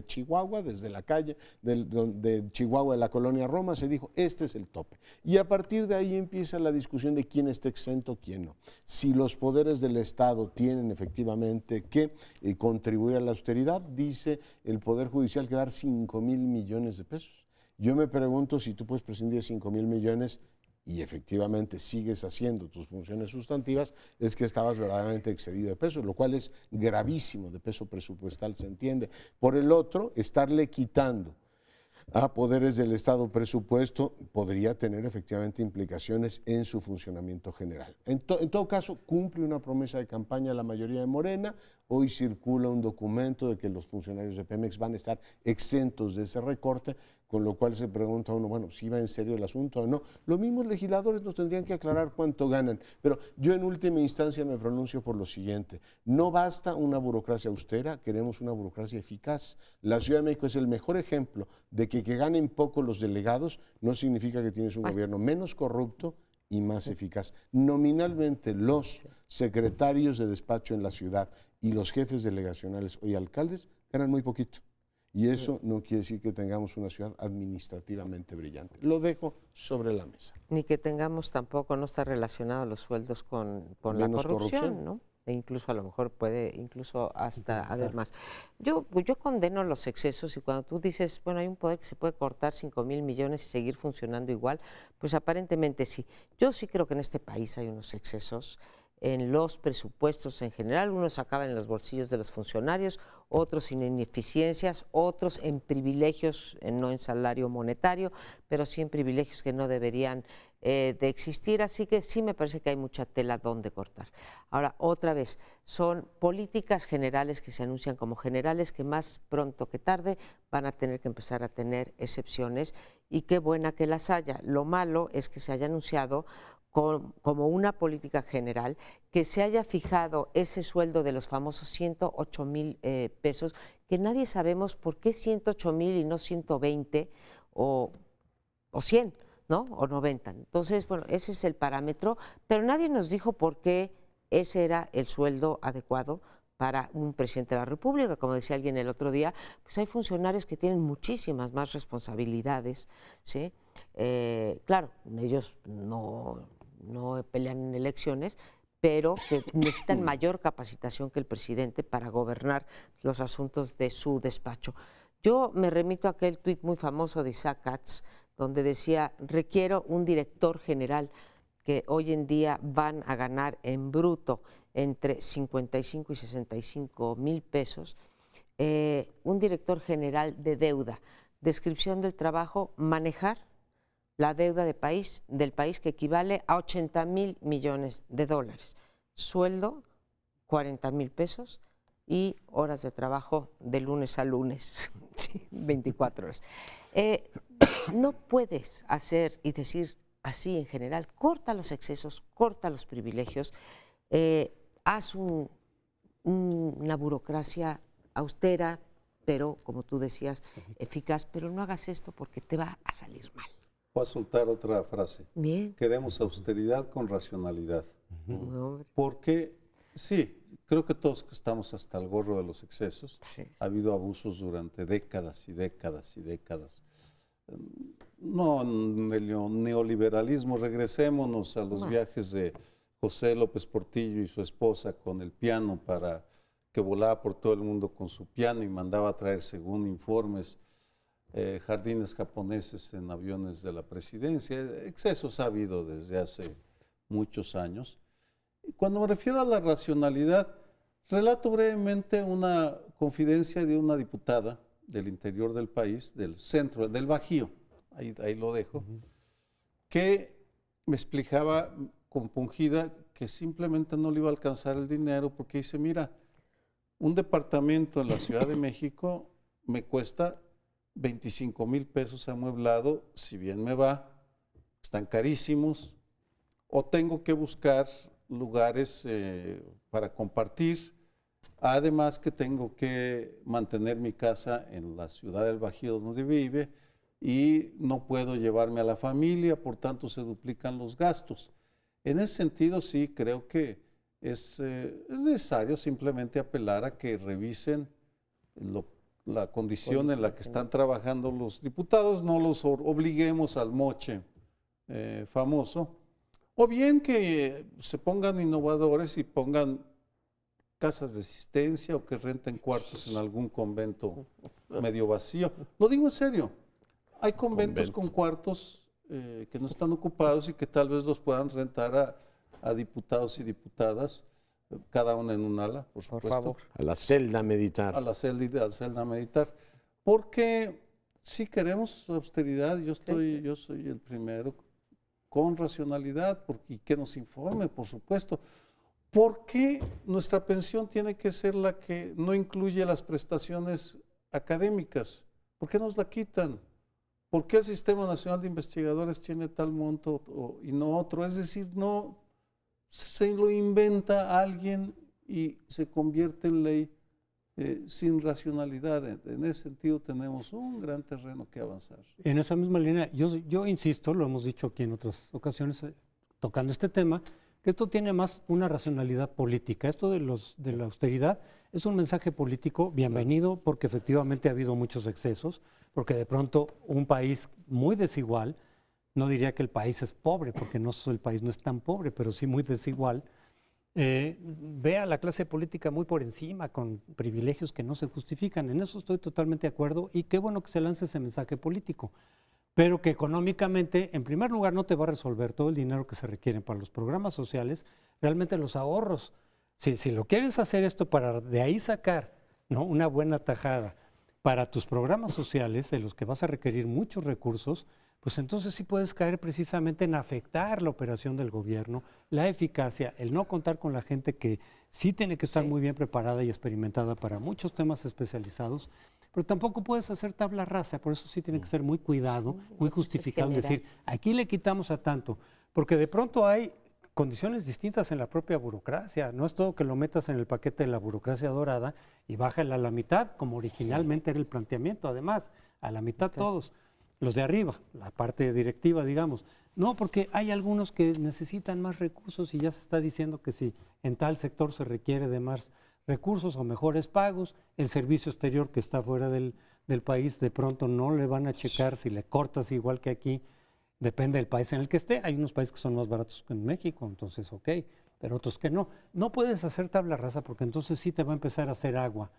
Chihuahua, desde la calle de Chihuahua, de la colonia Roma, se dijo, este es el tope. Y a partir de ahí empieza la discusión de quién está exento, quién no. Si los poderes del Estado tienen efectivamente que contribuir a la austeridad, dice el Poder Judicial que va a dar 5,000 millones de pesos. Yo me pregunto si tú puedes prescindir de 5,000 millones y efectivamente sigues haciendo tus funciones sustantivas, es que estabas verdaderamente excedido de peso, lo cual es gravísimo, de peso presupuestal se entiende. Por el otro, estarle quitando a poderes del Estado presupuesto podría tener efectivamente implicaciones en su funcionamiento general. En todo caso, cumple una promesa de campaña la mayoría de Morena. Hoy circula un documento de que los funcionarios de Pemex van a estar exentos de ese recorte, con lo cual se pregunta uno, bueno, si va en serio el asunto o no. Los mismos legisladores nos tendrían que aclarar cuánto ganan, pero yo en última instancia me pronuncio por lo siguiente. No basta una burocracia austera, queremos una burocracia eficaz. La Ciudad de México es el mejor ejemplo de que ganen poco los delegados no significa que tienes un gobierno menos corrupto y más eficaz. Nominalmente los secretarios de despacho en la ciudad y los jefes delegacionales y alcaldes ganan muy poquito. Y eso no quiere decir que tengamos una ciudad administrativamente brillante. Lo dejo sobre la mesa. Ni que tengamos tampoco, no está relacionado los sueldos con la corrupción, ¿no? E incluso a lo mejor puede, incluso hasta haber más. Yo condeno los excesos y cuando tú dices, bueno, hay un poder que se puede cortar 5,000 millones y seguir funcionando igual, pues aparentemente sí. Yo sí creo que en este país hay unos excesos en los presupuestos en general, unos acaban en los bolsillos de los funcionarios, otros en ineficiencias, otros en privilegios, no en salario monetario, pero sí en privilegios que no deberían de existir, así que sí me parece que hay mucha tela donde cortar. Ahora, otra vez, son políticas generales que se anuncian como generales que más pronto que tarde van a tener que empezar a tener excepciones y qué buena que las haya. Lo malo es que se haya anunciado como una política general, que se haya fijado ese sueldo de los famosos 108,000 pesos, que nadie sabemos por qué 108,000 y no 120 o 100, ¿no? O 90. Entonces, bueno, ese es el parámetro, pero nadie nos dijo por qué ese era el sueldo adecuado para un presidente de la República. Como decía alguien el otro día, pues hay funcionarios que tienen muchísimas más responsabilidades, ¿sí? Claro, ellos no pelean en elecciones, pero que necesitan mayor capacitación que el presidente para gobernar los asuntos de su despacho. Yo me remito a aquel tuit muy famoso de Isaac Katz, donde decía, requiero un director general que hoy en día van a ganar en bruto entre 55 y 65,000 pesos, un director general de deuda, descripción del trabajo, manejar la deuda del país que equivale a 80,000 millones de dólares, sueldo 40,000 pesos y horas de trabajo de lunes a lunes, 24 horas. No puedes hacer y decir así en general, corta los excesos, corta los privilegios, haz una burocracia austera, pero como tú decías, eficaz, pero no hagas esto porque te va a salir mal. Voy a soltar otra frase. Bien. Queremos austeridad con racionalidad. No, Porque Sí, creo que todos estamos hasta el gorro de los excesos. Sí. Ha habido abusos durante décadas y décadas y décadas. No, en el neoliberalismo, regresémonos a los viajes de José López Portillo y su esposa con el piano, para que volaba por todo el mundo con su piano y mandaba a traer, según informes, jardines japoneses en aviones de la presidencia. Excesos ha habido desde hace muchos años. Y cuando me refiero a la racionalidad, relato brevemente una confidencia de una diputada del interior del país, del centro, del Bajío, ahí lo dejo, que me explicaba compungida que simplemente no le iba a alcanzar el dinero, porque dice, mira, un departamento en la Ciudad de México me cuesta 25,000 pesos amueblado, si bien me va, están carísimos, o tengo que buscar lugares para compartir, además que tengo que mantener mi casa en la ciudad del Bajío donde vive y no puedo llevarme a la familia, por tanto se duplican los gastos. En ese sentido sí creo que es necesario simplemente apelar a que revisen la condición en la que están trabajando los diputados, no los obliguemos al moche famoso, o bien que se pongan innovadores y pongan casas de asistencia o que renten cuartos en algún convento medio vacío. Lo digo en serio, hay conventos con cuartos que no están ocupados y que tal vez los puedan rentar a diputados y diputadas, cada una en un ala, por supuesto. Por favor. A la celda a meditar. A la celda a meditar. Porque si queremos austeridad, yo soy el primero, con racionalidad, y que nos informe, por supuesto. ¿Por qué nuestra pensión tiene que ser la que no incluye las prestaciones académicas? ¿Por qué nos la quitan? ¿Por qué el Sistema Nacional de Investigadores tiene tal monto y no otro? Es decir, no se lo inventa alguien y se convierte en ley sin racionalidad. En ese sentido tenemos un gran terreno que avanzar. En esa misma línea, yo insisto, lo hemos dicho aquí en otras ocasiones, tocando este tema, que esto tiene más una racionalidad política. Esto de la austeridad es un mensaje político bienvenido, porque efectivamente ha habido muchos excesos, porque de pronto un país muy desigual, no diría que el país es pobre, porque el país no es tan pobre, pero sí muy desigual, ve a la clase política muy por encima, con privilegios que no se justifican. En eso estoy totalmente de acuerdo, y qué bueno que se lance ese mensaje político, pero que económicamente, en primer lugar, no te va a resolver todo el dinero que se requiere para los programas sociales, realmente los ahorros. Si lo quieres hacer esto para de ahí sacar, ¿no?, una buena tajada para tus programas sociales, de los que vas a requerir muchos recursos, pues entonces sí puedes caer precisamente en afectar la operación del gobierno, la eficacia, el no contar con la gente que sí tiene que estar muy bien preparada y experimentada para muchos temas especializados, pero tampoco puedes hacer tabla rasa, por eso sí tiene que ser muy cuidado, muy justificado, decir, aquí le quitamos a tanto, porque de pronto hay condiciones distintas en la propia burocracia. No es todo que lo metas en el paquete de la burocracia dorada y bájala a la mitad, como originalmente era el planteamiento, además, a la mitad todos, los de arriba, la parte directiva, digamos. No, porque hay algunos que necesitan más recursos y ya se está diciendo que si en tal sector se requiere de más recursos o mejores pagos, el servicio exterior que está fuera del país de pronto no le van a checar si le cortas igual que aquí. Depende del país en el que esté. Hay unos países que son más baratos que en México, entonces ok, pero otros que no. No puedes hacer tabla rasa, porque entonces sí te va a empezar a hacer agua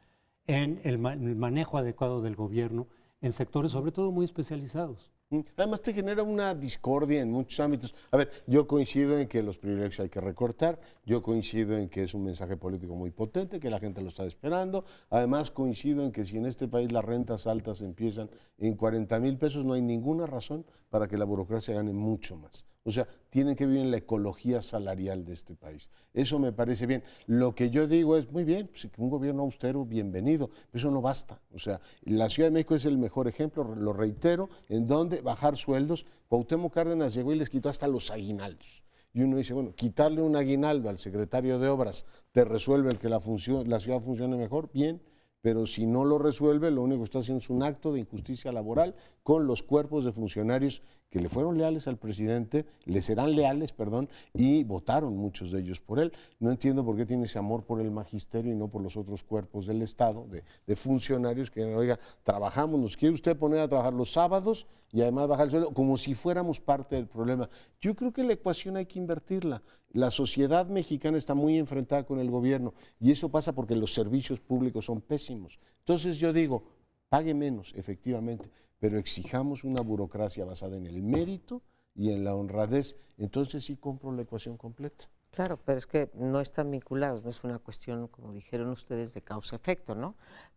en el manejo adecuado del gobierno en sectores sobre todo muy especializados. Además te genera una discordia en muchos ámbitos. A ver, yo coincido en que los privilegios hay que recortar, yo coincido en que es un mensaje político muy potente, que la gente lo está esperando. Además coincido en que si en este país las rentas altas empiezan en 40,000 pesos, no hay ninguna razón para que la burocracia gane mucho más. O sea, tienen que vivir en la ecología salarial de este país. Eso me parece bien. Lo que yo digo es, muy bien, pues, un gobierno austero, bienvenido, pero eso no basta. O sea, la Ciudad de México es el mejor ejemplo, lo reitero, en donde bajar sueldos. Cuauhtémoc Cárdenas llegó y les quitó hasta los aguinaldos. Y uno dice, bueno, quitarle un aguinaldo al secretario de Obras te resuelve el que la ciudad funcione mejor, bien, pero si no lo resuelve, lo único que está haciendo es un acto de injusticia laboral con los cuerpos de funcionarios que le fueron leales al presidente, le serán leales, perdón, y votaron muchos de ellos por él. No entiendo por qué tiene ese amor por el magisterio y no por los otros cuerpos del Estado, de funcionarios que, oiga, trabajamos, nos quiere usted poner a trabajar los sábados y además bajar el sueldo, como si fuéramos parte del problema. Yo creo que la ecuación hay que invertirla. La sociedad mexicana está muy enfrentada con el gobierno y eso pasa porque los servicios públicos son pésimos. Entonces yo digo, pague menos, efectivamente, pero exijamos una burocracia basada en el mérito y en la honradez, entonces sí compro la ecuación completa. Claro, pero es que no están vinculados, no es una cuestión, como dijeron ustedes, de causa-efecto, ¿no?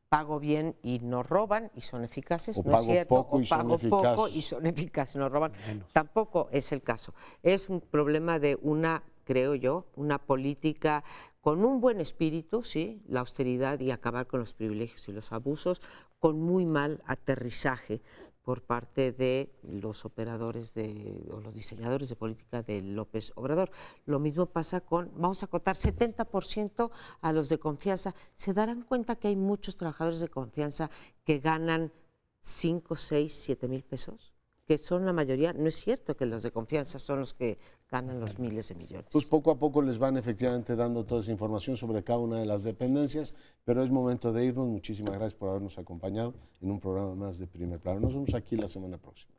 Pago bien y no roban y son eficaces, O no pago es cierto, poco y son pago poco eficaces. y son eficaces, no roban. Menos. Tampoco es el caso. Es un problema de una, creo yo, una política con un buen espíritu, sí, la austeridad y acabar con los privilegios y los abusos, con muy mal aterrizaje por parte de los operadores o los diseñadores de política de López Obrador. Lo mismo pasa con, vamos a acotar 70% a los de confianza. Se darán cuenta que hay muchos trabajadores de confianza que ganan 5, 6, 7 mil pesos, que son la mayoría. No es cierto que los de confianza son los que ganan los miles de millones. Pues poco a poco les van efectivamente dando toda esa información sobre cada una de las dependencias, pero es momento de irnos. Muchísimas gracias por habernos acompañado en un programa más de Primer Plano. Nos vemos aquí la semana próxima.